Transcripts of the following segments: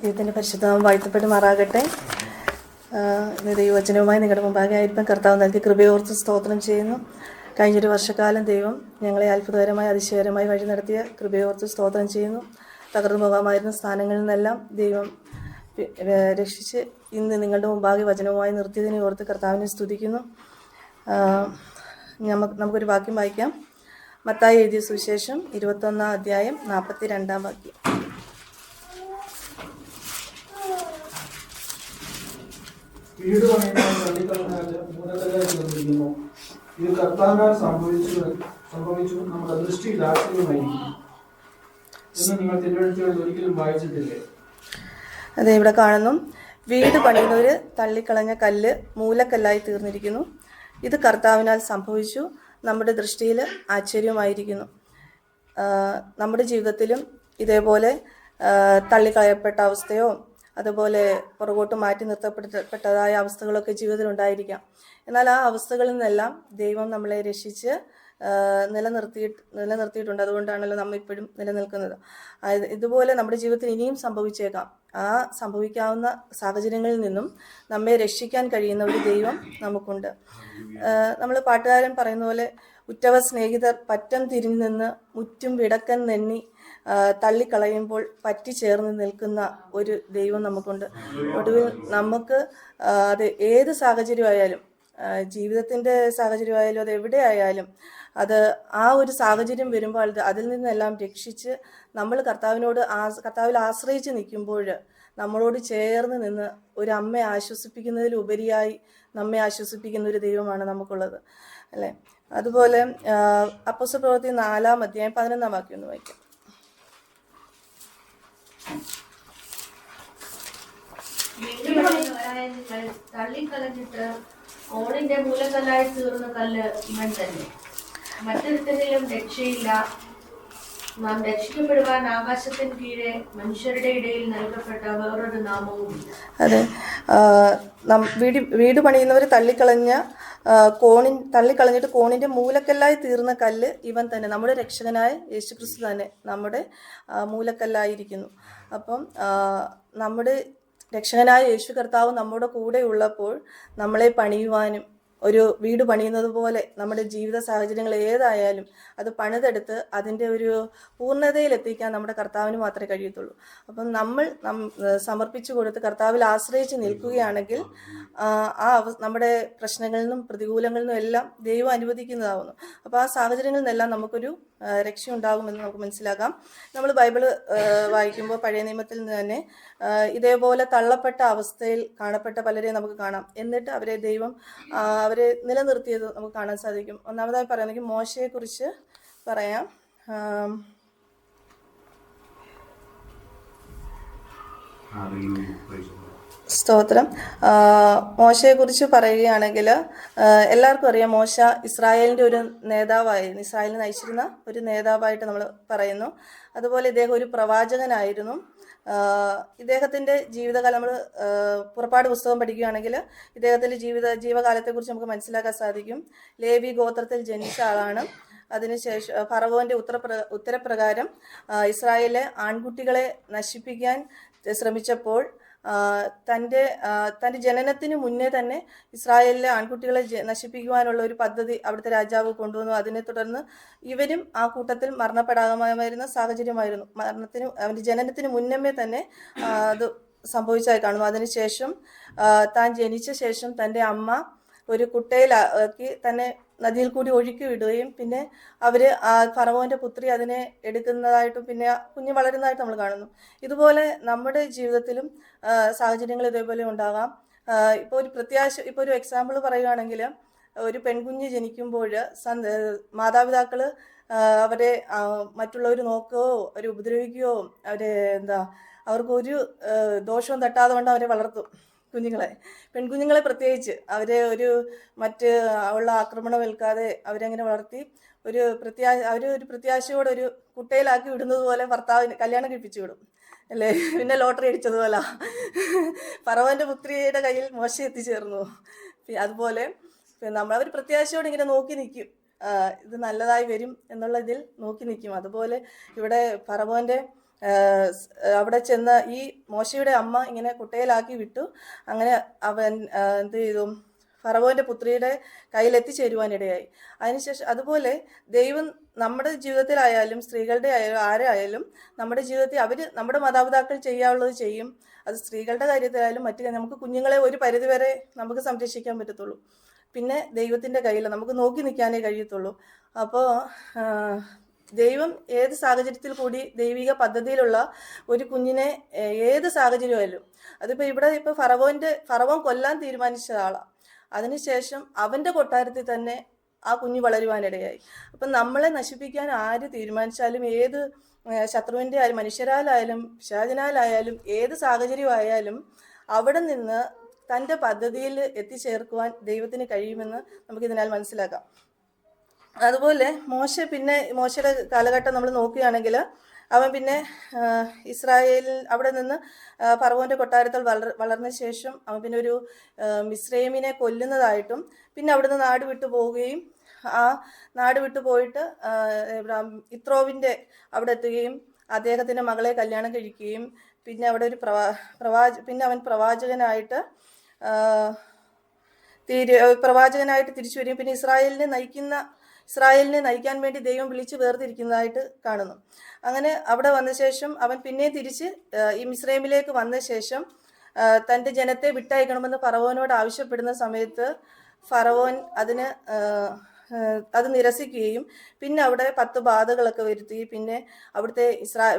ദൈവത്തിൻ്റെ പരിശുദ്ധനാമം വാഴ്ത്തപ്പെടുമാറാകട്ടെ. ദൈവവചനവുമായി നിങ്ങളുടെ മുമ്പാകെ ആയിരിക്കും കർത്താവ് നൽകി കൃപയോർത്ത് സ്തോത്രം ചെയ്യുന്നു. കഴിഞ്ഞൊരു വർഷക്കാലം ദൈവം ഞങ്ങളെ അത്ഭുതകരമായി അതിശയകരമായി വഴി നടത്തിയ കൃപയോർത്ത് സ്തോത്രം ചെയ്യുന്നു. തകർന്നു പോകാമായിരുന്ന സ്ഥാനങ്ങളിൽ നിന്നെല്ലാം ദൈവം രക്ഷിച്ച് ഇന്ന് നിങ്ങളുടെ മുമ്പാകെ വചനവുമായി നിർത്തിയതിനെ ഓർത്ത് കർത്താവിനെ സ്തുതിക്കുന്നു. നമുക്കൊരു വാക്യം വായിക്കാം. മത്തായി എഴുതിയ സുവിശേഷം 21-ാം അധ്യായം 42-ാം വാക്യം. വീട് പണിയുന്നവൻ തള്ളിക്കളഞ്ഞാല് മൂലക്കല്ലായി തീർന്നിരിക്കുന്നു. ഇത് കർത്താവിനാൽ സംഭവിച്ചു നമ്മുടെ ദൃഷ്ടിയിൽ ആശ്ചര്യമായിരിക്കും എന്ന് നിങ്ങൾ തിരുവഴുത്തുകളിൽ ഒരിക്കലും വായിച്ചിട്ടില്ലേ? അതെ, ഇവിടെ കാണുന്നു, വീട് പണിയുന്നവർ തള്ളിക്കളഞ്ഞ കല്ല് മൂലക്കല്ലായി തീർന്നിരിക്കുന്നു. ഇത് കർത്താവിനാൽ സംഭവിച്ചു, നമ്മുടെ ദൃഷ്ടിയിൽ ആശ്ചര്യമായിരിക്കുന്നു. നമ്മുടെ ജീവിതത്തിലും ഇതേപോലെ തള്ളിക്കളയപ്പെട്ട അവസ്ഥയോ അതുപോലെ പുറകോട്ട് മാറ്റി നിർത്തപ്പെട്ടതായ അവസ്ഥകളൊക്കെ ജീവിതത്തിൽ ഉണ്ടായിരിക്കാം. എന്നാൽ ആ അവസ്ഥകളിൽ നിന്നെല്ലാം ദൈവം നമ്മളെ രക്ഷിച്ച് നിലനിർത്തിയിട്ടുണ്ട്. അതുകൊണ്ടാണല്ലോ നമ്മൾ ഇപ്പോഴും നിലനിൽക്കുന്നത്. ഇതുപോലെ നമ്മുടെ ജീവിതത്തിൽ ഇനിയും സംഭവിച്ചേക്കാം. ആ സംഭവിക്കാവുന്ന സാഹചര്യങ്ങളിൽ നിന്നും നമ്മെ രക്ഷിക്കാൻ കഴിയുന്ന ഒരു ദൈവം നമുക്കുണ്ട്. നമ്മൾ പാട്ടുകാരൻ പറയുന്ന പോലെ, ഉറ്റവ സ്നേഹിതർ പറ്റം തിരിഞ്ഞു നിന്ന് മുറ്റും വിടക്കൻ നെണ്ണി തള്ളിക്കളയുമ്പോൾ പറ്റി ചേർന്ന് നിൽക്കുന്ന ഒരു ദൈവം നമുക്കുണ്ട്. ഒടുവിൽ നമുക്ക് അത് ഏത് സാഹചര്യമായാലും, ജീവിതത്തിൻ്റെ സാഹചര്യമായാലും അത് എവിടെ ആയാലും, അത് ആ ഒരു സാഹചര്യം വരുമ്പോൾ അതിൽ നിന്നെല്ലാം രക്ഷിച്ച് നമ്മൾ കർത്താവിൽ ആശ്രയിച്ച് നിൽക്കുമ്പോൾ നമ്മളോട് ചേർന്ന് നിന്ന് ഒരു അമ്മയെ ആശ്വസിപ്പിക്കുന്നതിലുപരിയായി നമ്മെ ആശ്വസിപ്പിക്കുന്ന ഒരു ദൈവമാണ് നമുക്കുള്ളത്, അല്ലേ? അതുപോലെ അപ്പോസ്തലപ്രവൃത്തി 4-ാം അധ്യായം 11-ാം വാക്യം ഒന്ന് വായിക്കാം. തള്ളിക്കളഞ്ഞിട്ട് ഓണിന്റെ മൂലക്കല്ലായി തീർന്ന കല്ല് ഇവൻ തന്നെ. മറ്റൊരുത്തരിലും രക്ഷയില്ല. നാം രക്ഷിക്കപ്പെടുവാൻ ആകാശത്തിന് കീഴെ മനുഷ്യരുടെ ഇടയിൽ നൽകപ്പെട്ട വേറൊരു നാമവുമില്ല. അതെ, വീട് പണിയുന്നവർ തള്ളിക്കളഞ്ഞിട്ട് കോണിന്റെ മൂലക്കല്ലായി തീർന്ന കല്ല് ഇവൻ തന്നെ, നമ്മുടെ രക്ഷകനായ യേശുക്രിസ്തു തന്നെ നമ്മുടെ മൂലക്കല്ലായിരിക്കുന്നു. അപ്പം നമ്മുടെ രക്ഷകനായ യേശു കർത്താവ് നമ്മുടെ കൂടെ ഉള്ളപ്പോൾ നമ്മളെ പണിയുവാനും, ഒരു വീട് പണിയുന്നത് പോലെ നമ്മുടെ ജീവിത സാഹചര്യങ്ങൾ ഏതായാലും അത് പണിതെടുത്ത് അതിൻ്റെ ഒരു പൂർണ്ണതയിലെത്തിക്കാൻ നമ്മുടെ കർത്താവിന് മാത്രമേ കഴിയത്തുള്ളൂ. അപ്പം നമ്മൾ സമർപ്പിച്ചു കൊടുത്ത് കർത്താവിൽ ആശ്രയിച്ച് നിൽക്കുകയാണെങ്കിൽ നമ്മുടെ പ്രശ്നങ്ങളിൽ നിന്നും പ്രതികൂലങ്ങളിൽ നിന്നും എല്ലാം ദൈവം അനുവദിക്കുന്നതാവുന്നു. അപ്പോൾ ആ സാഹചര്യങ്ങളിൽ നിന്നെല്ലാം നമുക്കൊരു രക്ഷ ഉണ്ടാകുമെന്ന് നമുക്ക് മനസ്സിലാക്കാം. നമ്മൾ ബൈബിള് വായിക്കുമ്പോൾ പഴയ നിയമത്തിൽ നിന്ന് തന്നെ ഇതേപോലെ തള്ളപ്പെട്ട അവസ്ഥയിൽ കാണപ്പെട്ട പലരെ നമുക്ക് കാണാം. എന്നിട്ട് ദൈവം അവരെ നിലനിർത്തിയത് നമുക്ക് കാണാൻ സാധിക്കും. ഒന്നാമതായി പറയുകയാണെങ്കിൽ മോശയെക്കുറിച്ച് പറയാം. സ്തോത്രം. മോശയെക്കുറിച്ച് പറയുകയാണെങ്കിൽ എല്ലാവർക്കും അറിയാം, മോശ ഇസ്രായേലിൻ്റെ ഒരു നേതാവായിരുന്നു. ഇസ്രായേലിനെ നയിച്ചിരുന്ന ഒരു നേതാവായിട്ട് നമ്മൾ പറയുന്നു. അതുപോലെ ഇദ്ദേഹം ഒരു പ്രവാചകനായിരുന്നു. ഇദ്ദേഹത്തിൻ്റെ ജീവിതകാലം നമ്മൾ പുറപ്പാട് പുസ്തകം പഠിക്കുകയാണെങ്കിൽ ഇദ്ദേഹത്തിൻ്റെ ജീവകാലത്തെക്കുറിച്ച് നമുക്ക് മനസ്സിലാക്കാൻ സാധിക്കും. ലേവി ഗോത്രത്തിൽ ജനിച്ച ആളാണ്. അതിനുശേഷം ഫറവോന്റെ ഉത്തരപ്രകാരം ഇസ്രായേലിലെ ആൺകുട്ടികളെ നശിപ്പിക്കാൻ ശ്രമിച്ചപ്പോൾ തൻ്റെ ജനനത്തിന് മുന്നേ തന്നെ ഇസ്രായേലിലെ ആൺകുട്ടികളെ നശിപ്പിക്കുവാനുള്ള ഒരു പദ്ധതി അവിടുത്തെ രാജാവ് കൊണ്ടുവന്നു. അതിനെ തുടർന്ന് ഇവരും ആ കൂട്ടത്തിൽ മരണപ്പെടാമായിരുന്ന സാഹചര്യമായിരുന്നു. അവൻ്റെ ജനനത്തിന് മുന്നമേ തന്നെ അത് സംഭവിച്ചായി കാണുന്നു. അതിനുശേഷം താൻ ജനിച്ച ശേഷം തൻ്റെ അമ്മ ഒരു കുട്ടയിലാക്കി തന്നെ നദിയിൽ കൂടി ഒഴുക്കി വിടുകയും പിന്നെ ഫറവോന്റെ പുത്രി അതിനെ എടുക്കുന്നതായിട്ടും പിന്നെ കുഞ്ഞ് വളരുന്നതായിട്ട് നമ്മൾ കാണുന്നു. ഇതുപോലെ നമ്മുടെ ജീവിതത്തിലും സാഹചര്യങ്ങൾ ഇതേപോലെ ഉണ്ടാകാം. ഇപ്പോൾ ഒരു എക്സാമ്പിൾ പറയുകയാണെങ്കിൽ, ഒരു പെൺകുഞ്ഞ് ജനിക്കുമ്പോൾ മാതാപിതാക്കൾ അവരെ മറ്റുള്ളവർ നോക്കുകയോ അവരെ ഉപദ്രവിക്കുകയോ അവർക്കൊരു ദോഷവും തട്ടാതെ കൊണ്ട് അവരെ വളർത്തും. പെൺകുഞ്ഞുങ്ങളെ പ്രത്യേകിച്ച് അവരെ ഉള്ള ആക്രമണം ഏൽക്കാതെ അവരങ്ങനെ വളർത്തി ഒരു പ്രത്യാശയോടെ ഒരു കുട്ടയിലാക്കി വിടുന്നത് പോലെ ഭർത്താവിന് കല്യാണം കഴിപ്പിച്ചു വിടും, അല്ലേ? പിന്നെ ലോട്ടറി അടിച്ചതുപോലെ ഫറവോന്റെ പുത്രിയുടെ കയ്യിൽ മോശ എത്തിച്ചേർന്നു. അതുപോലെ അവർ പ്രത്യാശയോടെ ഇങ്ങനെ നോക്കി നിൽക്കും, ഇത് നല്ലതായി വരും എന്നുള്ള ഇതിൽ നോക്കി നിൽക്കും. അതുപോലെ ഇവിടെ ഫറവോന്റെ അവിടെ ചെന്ന് ഈ മോശയുടെ അമ്മ ഇങ്ങനെ കുട്ടയിലാക്കി വിട്ടു. അങ്ങനെ അവൻ എന്ത് ചെയ്തു, ഫറവോന്റെ പുത്രിയുടെ കയ്യിൽ എത്തിച്ചേരുവാനിടയായി. അതിനുശേഷം അതുപോലെ ദൈവം നമ്മുടെ ജീവിതത്തിലായാലും സ്ത്രീകളുടെ ആയാലും ആരായാലും നമ്മുടെ ജീവിതത്തിൽ നമ്മുടെ മാതാപിതാക്കൾ ചെയ്യാനുള്ളത് ചെയ്യും. അത് സ്ത്രീകളുടെ കാര്യത്തിലായാലും നമുക്ക് കുഞ്ഞുങ്ങളെ ഒരു പരിധിവരെ നമുക്ക് സംരക്ഷിക്കാൻ പറ്റത്തുള്ളൂ. പിന്നെ ദൈവത്തിൻ്റെ കയ്യിൽ നമുക്ക് നോക്കി നിൽക്കാനേ കഴിയത്തുള്ളൂ. അപ്പോൾ ദൈവം ഏത് സാഹചര്യത്തിൽ കൂടി ദൈവിക പദ്ധതിയിലുള്ള ഒരു കുഞ്ഞിനെ ഏത് സാഹചര്യമായാലും, അതിപ്പോൾ ഇവിടെ ഇപ്പോൾ ഫറവോൻ കൊല്ലാൻ തീരുമാനിച്ച ആളാണ്. അതിനുശേഷം അവൻ്റെ കൊട്ടാരത്തിൽ തന്നെ ആ കുഞ്ഞ് വളരുവാനിടയായി. അപ്പം നമ്മളെ നശിപ്പിക്കാൻ ആര് തീരുമാനിച്ചാലും, ഏത് ശത്രുവിൻ്റെ ആയാലും മനുഷ്യരാലായാലും പിശാചിനാലായാലും ഏത് സാഹചര്യമായാലും അവിടെ നിന്ന് തൻ്റെ പദ്ധതിയിൽ എത്തിച്ചേർക്കുവാൻ ദൈവത്തിന് കഴിയുമെന്ന് നമുക്കിതിനാൽ മനസ്സിലാക്കാം. അതുപോലെ മോശയുടെ കാലഘട്ടം നമ്മൾ നോക്കുകയാണെങ്കിൽ അവൻ പിന്നെ ഇസ്രായേലിൽ അവിടെ നിന്ന് ഫറവോന്റെ കൊട്ടാരത്തിൽ വളർന്ന ശേഷം അവൻ പിന്നെ ഒരു മിസ്രൈമിനെ കൊല്ലുന്നതായിട്ടും പിന്നെ അവിടുന്ന് നാട് വിട്ടു പോവുകയും ആ നാട് വിട്ടു പോയിട്ട് ഇത്രോവിൻ്റെ അവിടെ എത്തുകയും അദ്ദേഹത്തിൻ്റെ മകളെ കല്യാണം കഴിക്കുകയും പിന്നെ അവിടെ ഒരു പിന്നെ അവൻ പ്രവാചകനായിട്ട് തിരിച്ചു വരികയും പിന്നെ ഇസ്രായേലിനെ നയിക്കാൻ വേണ്ടി ദൈവം വിളിച്ച് വേർതിരിക്കുന്നതായിട്ട് കാണുന്നു. അങ്ങനെ അവിടെ വന്ന ശേഷം അവൻ പിന്നെ തിരിച്ച് ഈ മിസ്രൈമിലേക്ക് വന്ന ശേഷം തൻ്റെ ജനത്തെ വിട്ടയക്കണമെന്ന് ഫറവോനോട് ആവശ്യപ്പെടുന്ന സമയത്ത് ഫറവോൻ അത് നിരസിക്കുകയും പിന്നെ അവിടെ 10 ബാധകളൊക്കെ വരുത്തി. പിന്നെ അവിടുത്തെ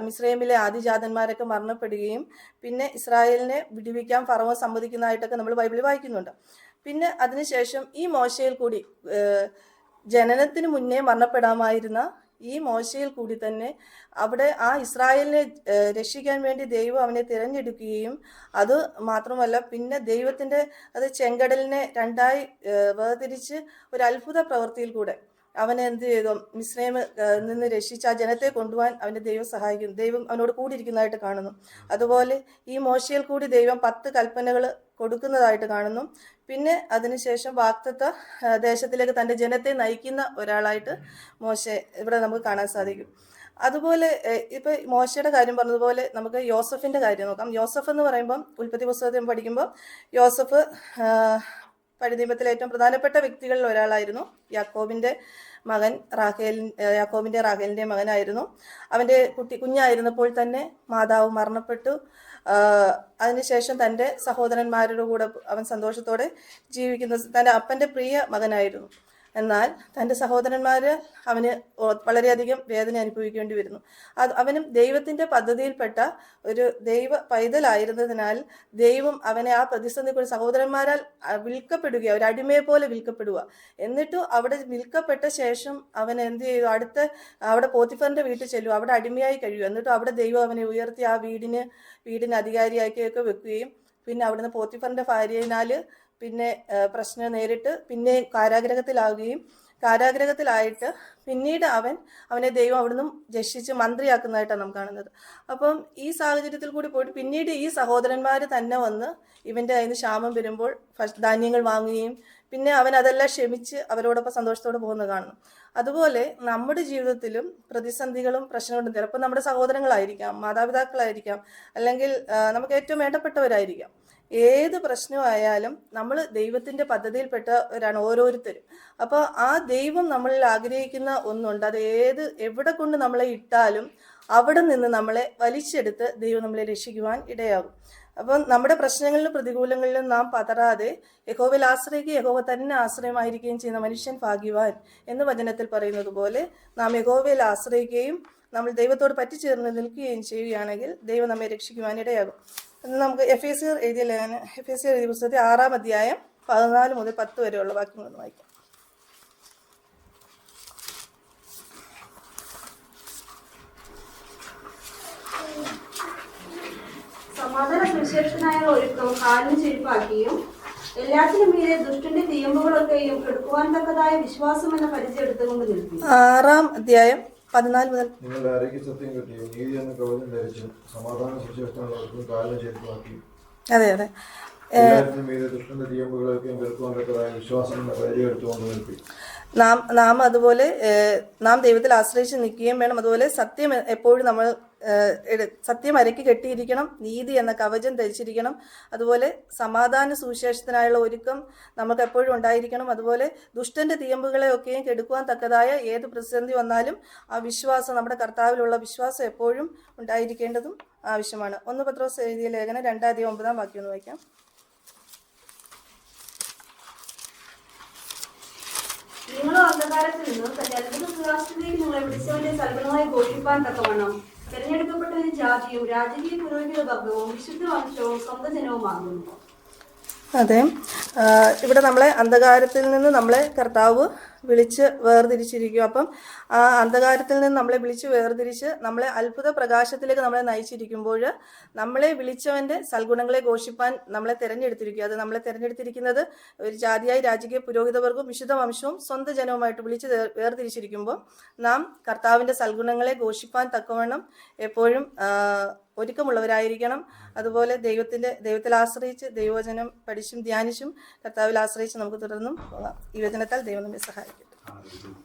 മിസ്രൈമിലെ ആദിജാതന്മാരൊക്കെ മരണപ്പെടുകയും പിന്നെ ഇസ്രായേലിനെ വിടുവിക്കാൻ ഫറവോൻ സമ്മതിക്കുന്നതായിട്ടൊക്കെ നമ്മൾ ബൈബിളിൽ വായിക്കുന്നുണ്ട്. പിന്നെ അതിനുശേഷം ഈ മോശയിൽ കൂടി ജനനത്തിന് മുന്നേ മരണപ്പെടാമായിരുന്ന ഈ മോശയിൽ കൂടി തന്നെ അവിടെ ആ ഇസ്രായേലിനെ രക്ഷിക്കാൻ വേണ്ടി ദൈവം അവനെ തിരഞ്ഞെടുക്കുകയും അത് മാത്രമല്ല പിന്നെ ദൈവത്തിൻ്റെ ചെങ്കടലിനെ 2ആയി വേർതിരിച്ച് ഒരു അത്ഭുത പ്രവൃത്തിയിൽ കൂടെ അവനെ എന്ത് ചെയ്തു, മിസ്രൈമിൽ നിന്ന് രക്ഷിച്ച് ആ ജനത്തെ കൊണ്ടുപോകാൻ അവൻ്റെ ദൈവം സഹായിക്കുന്നു. ദൈവം അവനോട് കൂടിയിരിക്കുന്നതായിട്ട് കാണുന്നു. അതുപോലെ ഈ മോശയിൽ കൂടി ദൈവം 10 കൽപ്പനകൾ കൊടുക്കുന്നതായിട്ട് കാണുന്നു. പിന്നെ അതിനുശേഷം വാഗ്ദത്ത ദേശത്തിലേക്ക് തൻ്റെ ജനത്തെ നയിക്കുന്ന ഒരാളായിട്ട് മോശെ ഇവിടെ നമുക്ക് കാണാൻ സാധിക്കും. അതുപോലെ ഇപ്പം മോശയുടെ കാര്യം പറഞ്ഞതുപോലെ നമുക്ക് യോസഫിൻ്റെ കാര്യം നോക്കാം. യോസഫ് എന്ന് പറയുമ്പം ഉൽപ്പത്തി പുസ്തകത്തിൽ പഠിക്കുമ്പോൾ യോസഫ് പഴയ നിയമത്തിലെ ഏറ്റവും പ്രധാനപ്പെട്ട വ്യക്തികളിൽ ഒരാളായിരുന്നു. യാക്കോബിൻ്റെ റാഹേലിൻ്റെ മകനായിരുന്നു. അവൻ്റെ കുഞ്ഞായിരുന്നപ്പോൾ തന്നെ മാതാവ് മരണപ്പെട്ടു. അതിനുശേഷം തൻ്റെ സഹോദരന്മാരുടെ കൂടെ അവൻ സന്തോഷത്തോടെ ജീവിക്കുന്ന തൻ്റെ അപ്പൻ്റെ പ്രിയ മകനായിരുന്നു. എന്നാൽ തൻ്റെ സഹോദരന്മാർ അവന് വളരെയധികം വേദന അനുഭവിക്കേണ്ടി വരുന്നു. അവനും ദൈവത്തിൻ്റെ പദ്ധതിയിൽപ്പെട്ട ഒരു ദൈവ പൈതലായിരുന്നതിനാൽ ദൈവം അവനെ ആ പ്രതിസന്ധിക്കുള്ള സഹോദരന്മാരാൽ വിൽക്കപ്പെടുക, ഒരു അടിമയെ പോലെ വിൽക്കപ്പെടുക. എന്നിട്ടും അവിടെ വിൽക്കപ്പെട്ട ശേഷം അവൻ എന്ത് ചെയ്തു, അവിടെ പോത്തിഫറിൻ്റെ വീട്ടിൽ ചെല്ലുക, അവിടെ അടിമയായി കഴിയുക. എന്നിട്ടും അവിടെ ദൈവം അവനെ ഉയർത്തി ആ വീടിന് അധികാരിയാക്കിയൊക്കെ വെക്കുകയും പിന്നെ അവിടുന്ന് പോത്തിഫറിൻ്റെ ഭാര്യയിനാൽ പിന്നെ പ്രശ്നം നേരിട്ട് പിന്നെ കാരാഗ്രഹത്തിലായിട്ട് പിന്നീട് അവനെ ദൈവം അവിടുന്ന് രക്ഷിച്ച് മന്ത്രിയാക്കുന്നതായിട്ടാണ് നാം കാണുന്നത്. അപ്പം ഈ സാഹചര്യത്തിൽ കൂടി പോയിട്ട് പിന്നീട് ഈ സഹോദരന്മാർ തന്നെ വന്ന് ഇവൻ്റെ കയ്യിൽ നിന്ന് ക്ഷാമം വരുമ്പോൾ ധാന്യങ്ങൾ വാങ്ങുകയും പിന്നെ അവൻ അതെല്ലാം ക്ഷമിച്ച് അവരോടൊപ്പം സന്തോഷത്തോടെ പോകുന്നത് കാണുന്നു. അതുപോലെ നമ്മുടെ ജീവിതത്തിലും പ്രതിസന്ധികളും പ്രശ്നങ്ങളും ചിലപ്പോൾ നമ്മുടെ സഹോദരങ്ങളായിരിക്കാം, മാതാപിതാക്കളായിരിക്കാം, അല്ലെങ്കിൽ നമുക്ക് ഏറ്റവും വേണ്ടപ്പെട്ടവരായിരിക്കാം. ഏത് പ്രശ്നമായാലും നമ്മൾ ദൈവത്തിൻ്റെ പദ്ധതിയിൽപ്പെട്ടവരാണ് ഓരോരുത്തരും. അപ്പോൾ ആ ദൈവം നമ്മളിൽ ആഗ്രഹിക്കുന്ന ഒന്നുണ്ട്. അത് എവിടെ കൊണ്ട് നമ്മളെ ഇട്ടാലും അവിടെ നിന്ന് നമ്മളെ വലിച്ചെടുത്ത് ദൈവം നമ്മളെ രക്ഷിക്കുവാൻ ഇടയാകും. അപ്പം നമ്മുടെ പ്രശ്നങ്ങളിലും പ്രതികൂലങ്ങളിലും നാം പതറാതെ യഹോവയിൽ ആശ്രയിക്കുകയും യഹോവ തന്നെ ആശ്രയമായിരിക്കുകയും ചെയ്യുന്ന മനുഷ്യൻ ഭാഗ്യവാൻ എന്ന് വചനത്തിൽ പറയുന്നത് പോലെ നാം യഹോവയിൽ ആശ്രയിക്കുകയും നമ്മൾ ദൈവത്തോട് പറ്റിച്ചേർന്ന് നിൽക്കുകയും ചെയ്യുകയാണെങ്കിൽ ദൈവം നമ്മെ രക്ഷിക്കുവാൻ ഇടയാകും. നമുക്ക് എഫേസ്യർ എഴുതിയ പുസ്തകത്തിൽ 6-ാം അധ്യായം 14 മുതൽ 10 വരെയുള്ള വാക്യങ്ങളൊന്ന് വായിക്കാം. സമാധാന സുവിശേഷനായ ഒരുക്കം കാലിന് ചെരുപ്പാക്കിയും എല്ലാത്തിനും മീതെ ദുഷ്ടന്റെ തീയമ്പുകളൊക്കെയും എടുക്കുവാൻ തക്കതായ വിശ്വാസം എന്ന പരിചയം എടുത്തുകൊണ്ട് നിൽക്കും. 6-ാം അധ്യായം 14 മുതൽ നിങ്ങളുടെ ആരോഗ്യ സത്യം കിട്ടിയും നീതി എന്ന കവചം ധരിച്ചും സമാധാന സുവിശേഷത്തിനുള്ളവർക്കും കാലിന് ചെരുപ്പാക്കി അതെ എല്ലാത്തിനും മീതെ ദുഷ്ടന്റെ തീയമ്പുകളൊക്കെയും എടുക്കുവാൻ തക്കതായ വിശ്വാസം എന്ന പരിചയം എടുത്തുകൊണ്ട് നിൽക്കും. നാം അതുപോലെ നാം ദൈവത്തിൽ ആശ്രയിച്ച് നിൽക്കുകയും വേണം. അതുപോലെ സത്യം എപ്പോഴും നമ്മൾ സത്യം അരയ്ക്ക് കെട്ടിയിരിക്കണം, നീതി എന്ന കവചം ധരിച്ചിരിക്കണം. അതുപോലെ സമാധാന സുവിശേഷത്തിനായുള്ള ഒരുക്കം നമുക്ക് എപ്പോഴും ഉണ്ടായിരിക്കണം. അതുപോലെ ദുഷ്ടന്റെ തീയമ്പുകളെയൊക്കെയും കെടുക്കുവാൻ തക്കതായ ഏത് പ്രതിസന്ധി വന്നാലും ആ വിശ്വാസം, നമ്മുടെ കർത്താവിലുള്ള വിശ്വാസം എപ്പോഴും ഉണ്ടായിരിക്കേണ്ടതും ആവശ്യമാണ്. 1 പത്രോസ് എഴുതിയ ലേഖനം 2:9 വാക്യം ഒന്ന് വായിക്കാം. നിങ്ങളോ അന്ധകാരത്തിൽ നിന്നും തന്റെ അത്ഭുത പ്രകാശത്തിലേക്ക് നിങ്ങളെ വിളിച്ചവന്റെ സൽഗുണങ്ങളെ ഘോഷിപ്പാൻ തക്കവണ്ണം തിരഞ്ഞെടുക്കപ്പെട്ട ഒരു ജാതിയും രാജകീയ പുരോഹിത വർഗവും വിശുദ്ധ വംശവും സ്വന്തം ജനവുമാകുന്നു. അതെ, ഇവിടെ നമ്മളെ അന്ധകാരത്തിൽ നിന്ന് നമ്മളെ കർത്താവ് വിളിച്ച് വേർതിരിച്ചിരിക്കും. അപ്പം ആ അന്ധകാരത്തിൽ നിന്ന് നമ്മളെ വിളിച്ച് വേർതിരിച്ച് നമ്മളെ അത്ഭുത പ്രകാശത്തിലേക്ക് നമ്മളെ നയിച്ചിരിക്കുമ്പോൾ നമ്മളെ വിളിച്ചവൻ്റെ സൽഗുണങ്ങളെ ഘോഷിപ്പാൻ നമ്മളെ തിരഞ്ഞെടുത്തിരിക്കുക. അത് നമ്മളെ തിരഞ്ഞെടുത്തിരിക്കുന്നത് ഒരു ജാതിയായി രാജകീയ പുരോഹിതവർഗവും വിശുദ്ധ വംശവും സ്വന്തം ജനവുമായിട്ട് വിളിച്ച് വേർതിരിച്ചിരിക്കുമ്പോൾ നാം കർത്താവിൻ്റെ സൽഗുണങ്ങളെ ഘോഷിപ്പാൻ തക്കവണ്ണം എപ്പോഴും ഒരുക്കമുള്ളവരായിരിക്കണം. അതുപോലെ ദൈവത്തിൽ ആശ്രയിച്ച് ദൈവവചനം പഠിച്ചും ധ്യാനിച്ചും കർത്താവിൽ ആശ്രയിച്ച് നമുക്ക് തുടർന്നും പോകാം. ഈ വചനത്താൽ ദൈവം നമ്മെ സഹായിക്കട്ടെ.